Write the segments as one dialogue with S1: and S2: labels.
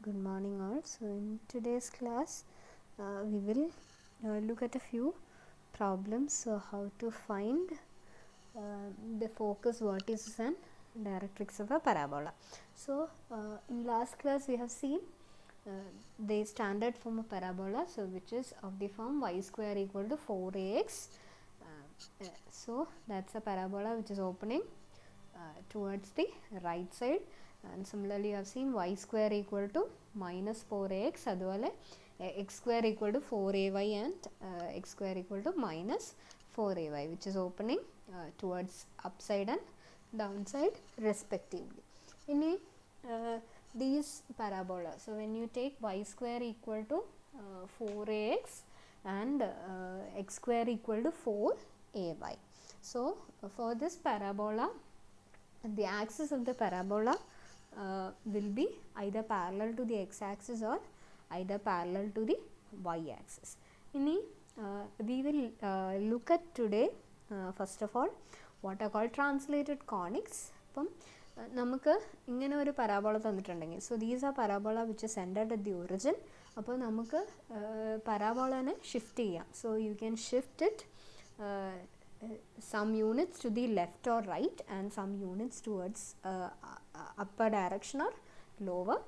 S1: Good morning all. So in today's class we will look at a few problems. So how to find the focus vertices and directrix of a parabola. So in last class we have seen the standard form of parabola, so which is of the form y square equal to 4ax. So that's a parabola which is opening towards the right side, and similarly you have seen y square equal to minus 4ax, aduvale x square equal to 4ay and x square equal to minus 4ay, which is opening towards upside and downside respectively. In these parabola, so when you take y square equal to 4ax and x square equal to 4ay, so for this parabola the axis of the parabola will be either parallel to the x-axis or either parallel to the y-axis. We will look at today first of all what are called translated conics. നമുക്ക് ഇങ്ങനെ ഒരു parabola തന്നിട്ടുണ്ടെങ്കിൽ, so these are parabola which is centred at the origin. അപ്പോൾ നമുക്ക് പരാബോളനെ shift ചെയ്യാം. So you can shift it some units to the left or right and some units towards upper direction or lower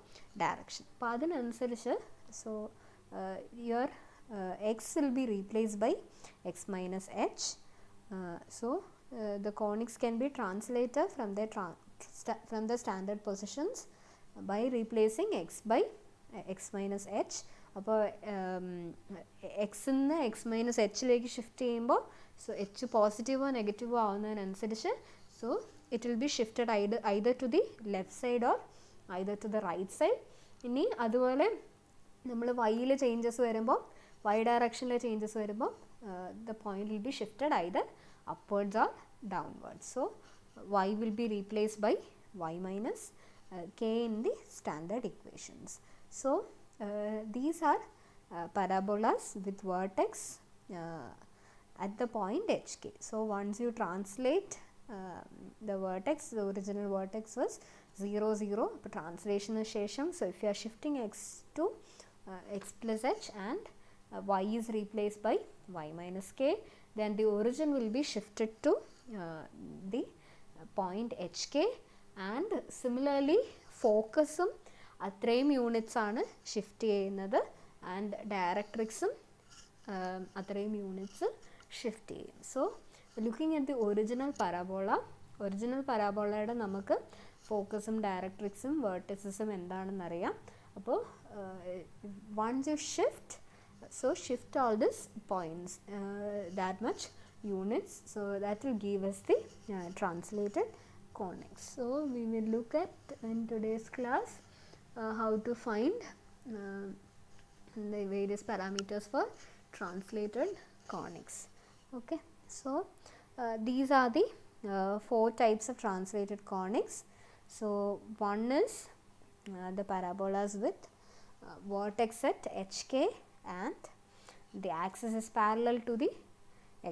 S1: direction. അപ്പോൾ അതിനനുസരിച്ച് so your x will be replaced by x minus h. So the conics can be translated from the standard positions by replacing x by x minus h. അപ്പോൾ എക്സിന്ന് x minus എച്ചിലേക്ക് shift ചെയ്യുമ്പോൾ so h പോസിറ്റീവോ നെഗറ്റീവോ ആവുന്നതിനനുസരിച്ച് so it will be shifted either to the left side or either to the right side. ഇനി അതുപോലെ നമ്മൾ വൈയിൽ ചേഞ്ചസ് വരുമ്പോൾ വൈ ഡയറക്ഷനിലെ ചേഞ്ചസ് വരുമ്പോൾ the point will be shifted either upwards or downwards. So y will be replaced by y minus k in the standard equations. So these are parabolas with vertex at the point hk. So once you translate the vertex, the original vertex was 0 0. Translation is shesham. So if you are shifting x to x plus h and y is replaced by y minus k, then the origin will be shifted to the point hk, and similarly focusum അത്രയും units ആണ് shift ചെയ്യുന്നത് and ഡയറക്ട്രിക്സും അത്രയും units shift ചെയ്യും. So looking at the original പരാബോളയുടെ നമുക്ക് ഫോക്കസും ഡയറക്ട്രിക്സും വേർട്ടിസസും എന്താണെന്നറിയാം. അപ്പോൾ once you shift, so shift all this points that much units, so that will give us the translated conics. So we will look at in today's class how to find the various parameters for translated conics. Okay, so these are the four types of translated conics. So one is the parabolas with vertex at hk and the axis is parallel to the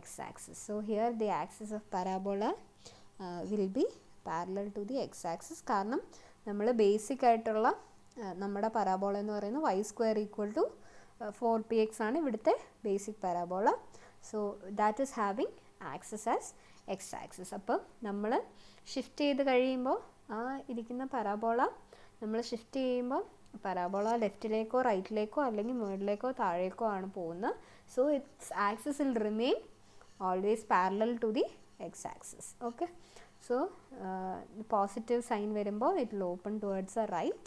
S1: x-axis. So here the axis of parabola will be parallel to the x-axis. കാരണം നമ്മൾ basic ആയിട്ടുള്ള നമ്മുടെ parabola എന്ന് പറയുന്നത് Y square equal to 4px ആണ് ഇവിടുത്തെ basic parabola. So that is having axis as X axis. അപ്പോൾ നമ്മൾ ഷിഫ്റ്റ് ചെയ്ത് കഴിയുമ്പോൾ ആ ഇരിക്കുന്ന പരാബോള നമ്മൾ ഷിഫ്റ്റ് ചെയ്യുമ്പോൾ പരാബോള ലെഫ്റ്റിലേക്കോ റൈറ്റിലേക്കോ അല്ലെങ്കിൽ മുകളിലേക്കോ താഴേക്കോ ആണ് പോകുന്നത്. So its axis will remain always parallel to the x axis. Okay, so positive sign വരുമ്പോൾ it will open towards the right,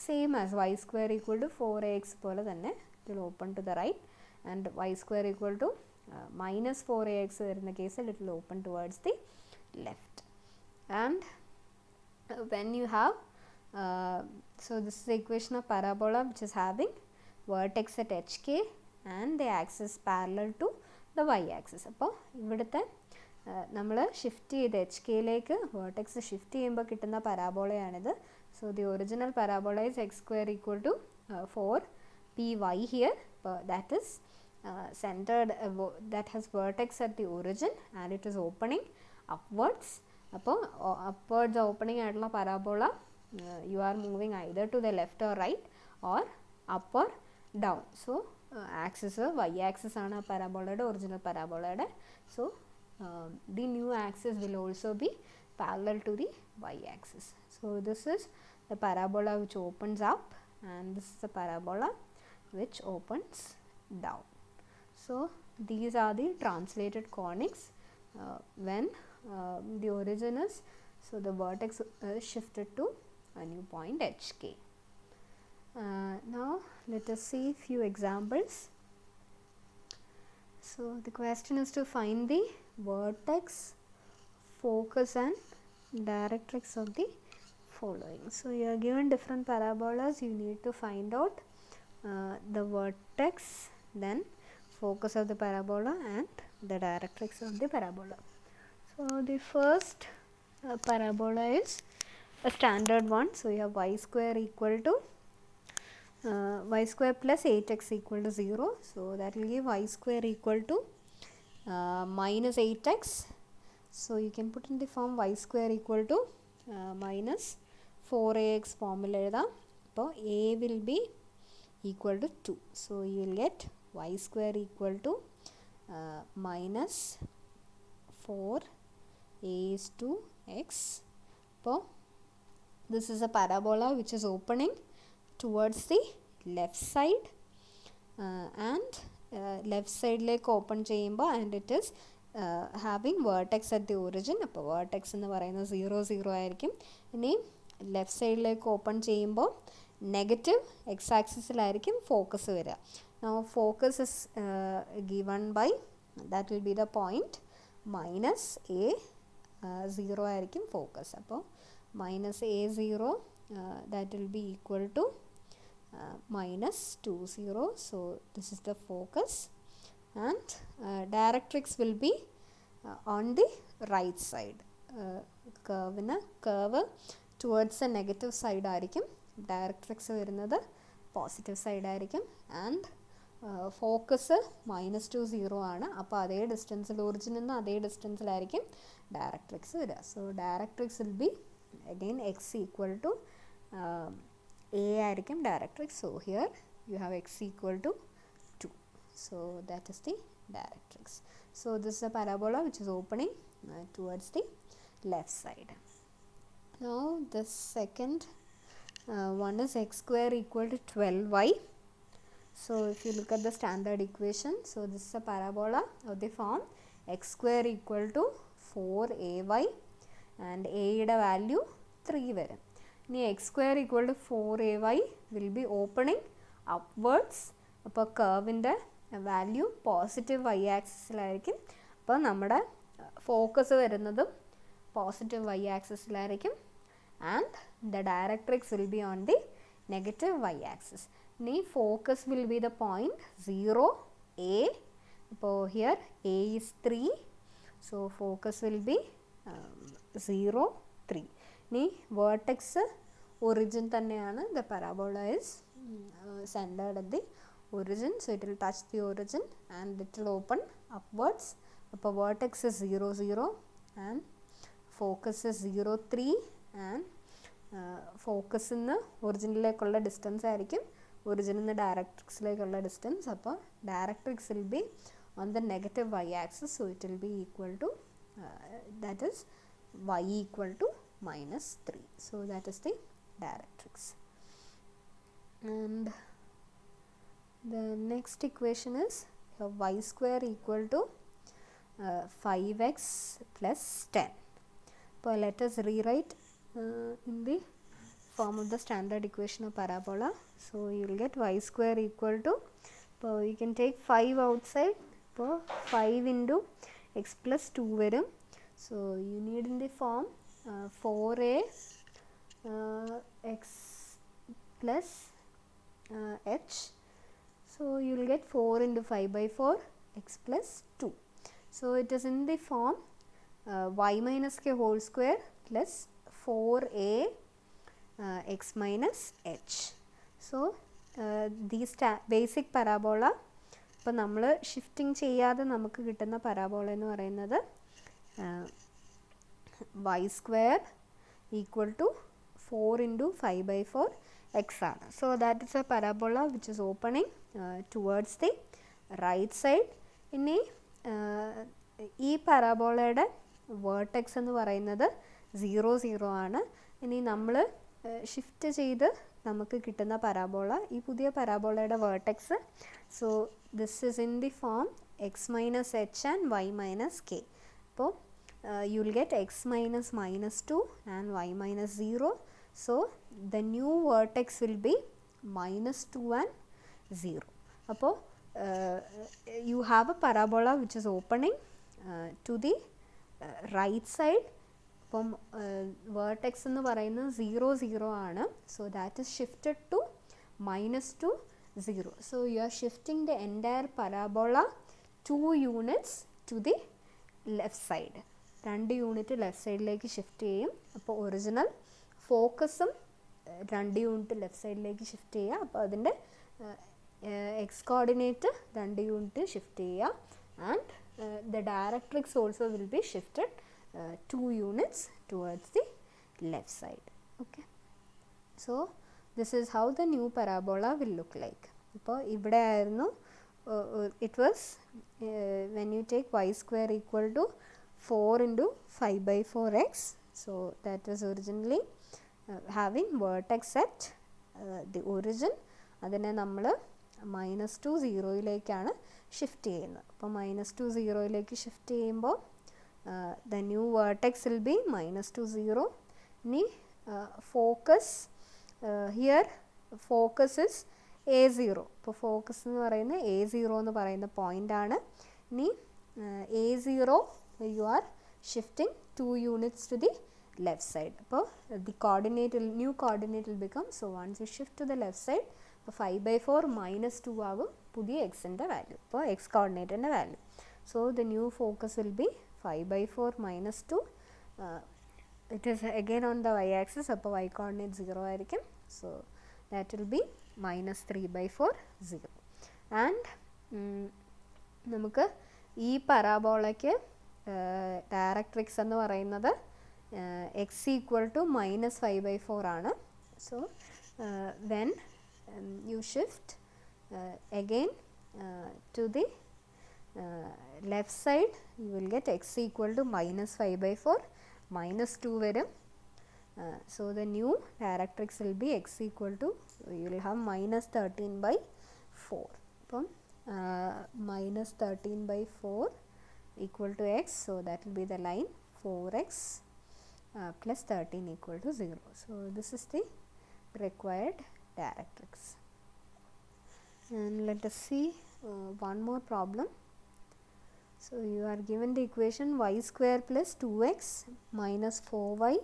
S1: same as y square equal to 4ax പോലെ തന്നെ it will open to the right, and y square equal to minus 4ax വരുന്ന കേസിൽ it will open towards the left. And when you have so this is the equation of parabola which is having vertex at hk and the axis parallel to the y axis. അപ്പോൾ ഇവിടുത്തെ നമ്മൾ shift ചെയ്ത് H കെയിലേക്ക് vertex shift ചെയ്യുമ്പോൾ കിട്ടുന്ന പരാബോളയാണിത്. So the original parabola is x square equal to 4py here. That is centred, that has vertex at the origin and it is opening upwards. അപ്പോൾ upwards opening ആയിട്ടുള്ള parabola you are moving either to the left or right or up or down. So axis y axis ആണ് പരാബോളയുടെ original പരാബോളയുടെ. So the new axis will also be parallel to the y axis. So this is the parabola which opens up, and this is the parabola which opens down. So these are the translated conics when the origin is, so the vertex is shifted to a new point HK. Now let us see few examples. So the question is to find the vertex, focus and directrix of the following. So you are given different parabolas, you need to find out the vertex, then focus of the parabola and the directrix of the parabola. So the first parabola is a standard one. So you have y square equal to y square plus 8x equal to 0. So that will give y square equal to minus 8x. So you can put in the form y square equal to minus 4ax formula. So a will be equal to 2. So you will get y square equal to minus 4 a is to x. So this is a parabola which is opening towards the left side, and left side like open cheyumba, and it is having vertex at the origin. appo vertex ennu parayna 0 0 aayirikkum. Ini left side like open cheyumbo negative x axis il aayirikkum focus vera. Now focus is given by, that will be the point minus a 0 aayirikkum focus. appo minus a 0 that will be equal to minus 2 0. So this is the focus, and directrix will be on the right side. Curve towards the negative side aayirikkum, directrix varunathu positive side aayirikkum, and focus minus 2 0 ആണ്. അപ്പോൾ അതേ ഡിസ്റ്റൻസിൽ origin നിന്ന് അതേ ഡിസ്റ്റൻസിലായിരിക്കും directrix വരിക. So directrix will be again x equal to a ആയിരിക്കും directrix. So here you have x equal to 2. So that is the directrix. So this is a parabola which is opening towards the left side. Now the second one is x square equal to 12y. So if you look at the standard equation, so this is a parabola of the form x square equal to 4ay, and a യുടെ value 3 വരും. ഇനി x square equal to 4ay will be opening upwards. അപ്പോൾ കർവിൻ്റെ value positive y ആക്സിസിലായിരിക്കും. അപ്പോൾ നമ്മുടെ focus വരുന്നതും positive y ആക്സിസിലായിരിക്കും, and the directrix will be on the negative y axis. ഇനി focus will be the point 0 a. അപ്പോൾ here a is 3, so focus will be 0 3. ഇനി vertex origin തന്നെയാണ്. The parabola is centered at the origin, so it will touch the origin and it will open upwards. അപ്പോൾ vertex is 0 0 and focus is 0 3, and focus നിന്ന് ഒറിജിനിലേക്കുള്ള distance ആയിരിക്കും ഒറിജിനിൽ നിന്ന് ഡയറക്ട്രിക്സിലേക്കുള്ള distance. അപ്പോൾ directrix will be on the negative y axis, so it will be equal to that is y equal to minus 3. So that is the directrix. And the next equation is y square equal to 5x plus 10. So let us rewrite in the form of the standard equation of parabola. So you will get y square equal to, so you can take 5 outside, so 5 into x plus 2 varum. So you need in the form 4a x plus h. So you will get 4 into 5 by 4 x plus 2. So it is in the form y minus k whole square plus 4a x minus h. So these basic parabola, ഇപ്പോൾ നമ്മൾ shifting ചെയ്യാതെ നമുക്ക് കിട്ടുന്ന parabola എന്ന് പറയുന്നത് y square equal to 4 into 5 by 4 x ആണ്. So that is a parabola which is opening towards the right side. ഇനി ഈ പരാബോളയുടെ വേർട്ടെക്സ് എന്ന് പറയുന്നത് 0 0 ആണ്. ഇനി നമ്മൾ ഷിഫ്റ്റ് ചെയ്ത് നമുക്ക് കിട്ടുന്ന പരാബോള, ഈ പുതിയ പരാബോളയുടെ vertex, so this is in the form x minus h and y minus k. അപ്പോൾ you will get x minus minus 2 and y minus 0. So the new vertex will be minus 2 and 0. അപ്പോൾ you have a parabola which is opening to the right side. അപ്പം vertex എന്ന് പറയുന്നത് 0 0 ആണ്. So that is shifted to minus 2 0. So you are shifting the entire parabola 2 units to the left side. 2 unit left സൈഡിലേക്ക് shift ചെയ്യും. അപ്പോൾ original ഫോക്കസും 2 unit left സൈഡിലേക്ക് shift ചെയ്യുക. അപ്പോൾ അതിൻ്റെ എക്സ് കോർഡിനേറ്റ് 2 യൂണിറ്റ് ഷിഫ്റ്റ് ചെയ്യുക. And the directrix also will be shifted 2 units towards the left side. Okay. So this is how the new parabola will look like. അപ്പോൾ ഇവിടെ ആയിരുന്നു it was when you take y square equal to 4 into 5 by 4x. So that was originally having vertex at the origin. അതിനെ നമ്മൾ -2 0യിലേക്കാണ് shift ചെയ്യുന്നത്. അപ്പോൾ -2 0യിലേക്ക് shift ചെയ്യുമ്പോൾ the new vertex will be -2 0. ഇനി focus here focus is A0. ഇപ്പോൾ focus എന്ന് പറയുന്നത് A0 എന്ന് പറയുന്ന പോയിൻ്റ് ആണ്. ഇനി A0 you are shifting 2 units to the left side. അപ്പോൾ the coordinate will, new coordinate will become, so once you shift to the left side, അപ്പോൾ 5 by 4 minus 2 ആകും പുതിയ എക്സിൻ്റെ വാല്യൂ, അപ്പോൾ എക്സ് കോർഡിനേറ്റിൻ്റെ value. So the new focus will be 5 by 4 minus 2. It is again on the y axis, അപ്പോൾ y coordinate 0 ആയിരിക്കും. So that will be minus 3 by 4 0. And നമുക്ക് ഈ പരാബോളയ്ക്ക് ഡയറക്ട്രിക്സ് എന്ന് പറയുന്നത് x equal to minus 5 by 4 ആണ്. So when you shift again to the left side, you will get x equal to minus 5 by 4 minus 2 വരും. So the new directrix will be x equal to, you will have minus 13 by 4. അപ്പം minus 13 by 4 equal to x. So that will be the line 4x plus 13 equal to 0. So this is the required directrix. And let us see one more problem. So you are given the equation y square plus 2x minus 4y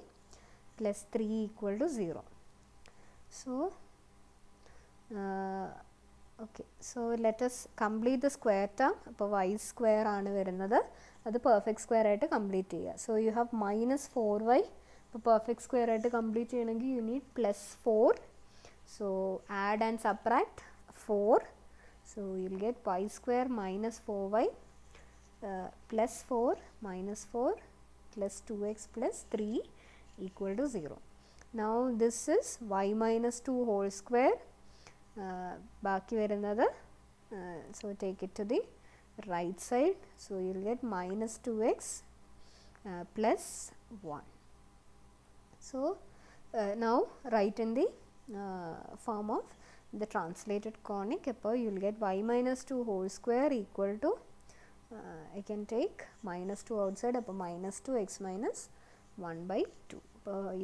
S1: plus 3 equal to 0. So okay, so let us complete the square term. അപ്പോൾ y square ആണ് വരുന്നത്, അത് perfect square ആയിട്ട് complete ചെയ്യുക. So you have minus 4y. അപ്പോൾ perfect square ആയിട്ട് complete ചെയ്യണമെങ്കിൽ you need plus 4. So add and subtract 4. So you will get y square minus 4y plus 4 minus 4 plus 2x plus 3 equal to 0. Now this is y minus 2 whole square. ബാക്കി വരുന്നത്, so take it to the right side. So you will get minus 2x plus 1. So now write in the form of the translated conic. Appo you will get y minus 2 whole square equal to, I can take minus 2 outside, appo minus 2 x minus 1 by 2.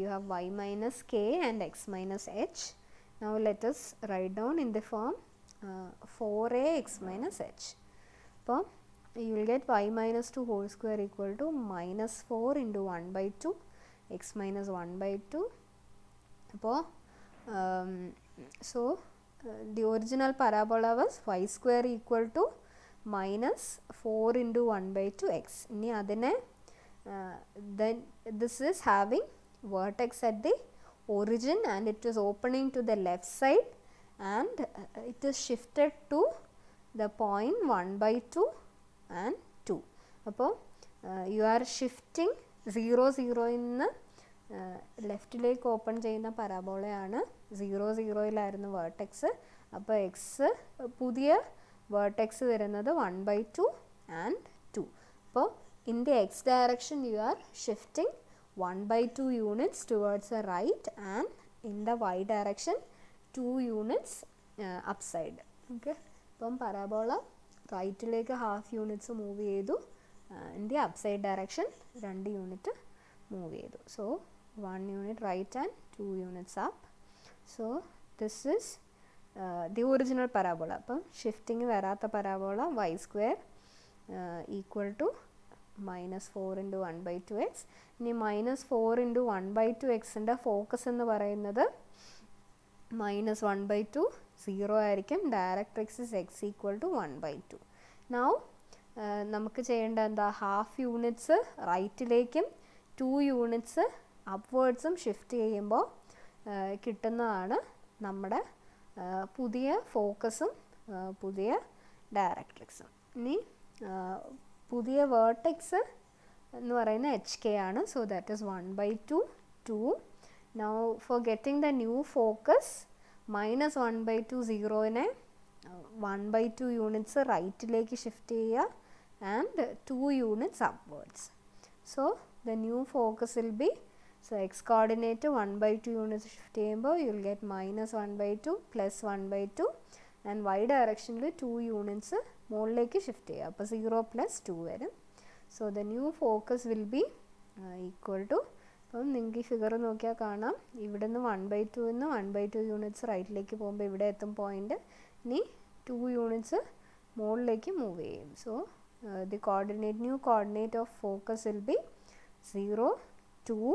S1: You have y minus k and x minus h. Now let us write down in the form 4a x minus h. So you will get y minus 2 whole square equal to minus 4 into 1 by 2 x minus 1 by 2. So the original parabola was y square equal to minus 4 into 1 by 2 x. ഇനി അതിനെ then this is having vertex at the origin and it is opening to the left side and it is shifted to the point 1 by 2 and 2. അപ്പോൾ you are shifting 0 0 in ലെഫ്റ്റിലേക്ക് open ചെയ്യുന്ന പരാബോളയാണ് 0 0 vertex. അപ്പോൾ x പുതിയ vertex വരുന്നത് 1/2 and 2. അപ്പോൾ in the x direction you are shifting 1/2 units towards the right and in the y direction 2 units upside. Okay, അപ്പം parabola റൈറ്റിലേക്ക് ഹാഫ് യൂണിറ്റ്സ് മൂവ് ചെയ്തു, in the upside direction 2 unit move ചെയ്തു. So 1 unit right and 2 units up. So this is the original parabola. അപ്പം shifting വരാത്ത parabola y² equal to -4 × 1/2x. ഇനി -4 × 1/2xൻ്റെ focus എന്ന് പറയുന്നത് -1/2 0 ആയിരിക്കും. Directrix x equal to 1/2. Now നമുക്ക് ചെയ്യേണ്ട എന്താ, ഹാഫ് യൂണിറ്റ്സ് റൈറ്റിലേക്കും 2 യൂണിറ്റ്സ് അപ്വേർഡ്സും ഷിഫ്റ്റ് ചെയ്യുമ്പോൾ കിട്ടുന്നതാണ് നമ്മുടെ പുതിയ ഫോക്കസും പുതിയ ഡയറക്ട്രിക്സും. ഇനി പുതിയ വേർട്ടെക്സ് എന്ന് പറയുന്നത് HK ആണ്. So that is 1/2 2. Now for getting the new focus -1/2 0നെ 1/2 യൂണിറ്റ്സ് റൈറ്റിലേക്ക് ഷിഫ്റ്റ് ചെയ്യുക and 2 units upwards. So the new focus will be, so x coordinate 1/2 units shift ചെയ്യുമ്പോൾ you will get -1/2 +1/2 and y ഡയറക്ഷനിൽ 2 units മുകളിലേക്ക് shift ചെയ്യുക. അപ്പോൾ 0 + 2 വരും. So the new focus will be equal to, അപ്പം നിങ്ങൾക്ക് ഈ ഫിഗർ നോക്കിയാൽ കാണാം, ഇവിടെ നിന്ന് 1/2 നിന്ന് 1/2 യൂണിറ്റ്സ് റൈറ്റിലേക്ക് പോകുമ്പോൾ ഇവിടെ എത്തും പോയിൻ്റ്. ഇനി 2 യൂണിറ്റ്സ് മുകളിലേക്ക് മൂവ് ചെയ്യും. So the coordinate, new coordinate of focus will B 0 2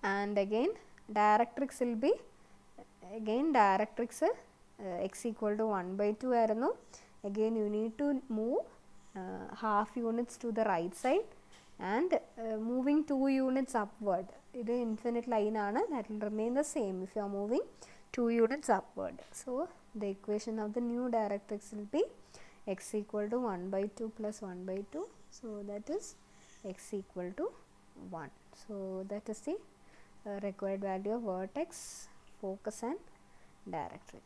S1: and again directrix will be, again directrix x equal to 1/2 ആയിരുന്നു. again you need to move half units to the right side and moving 2 units upward. ഇത് infinite line ആണ്, that will remain the same if you are moving 2 units upward. so the equation of the new directrix will be x equal to 1/2 + 1/2. so that is x equal to 1. so that is the required value of vertex, focus and directrix.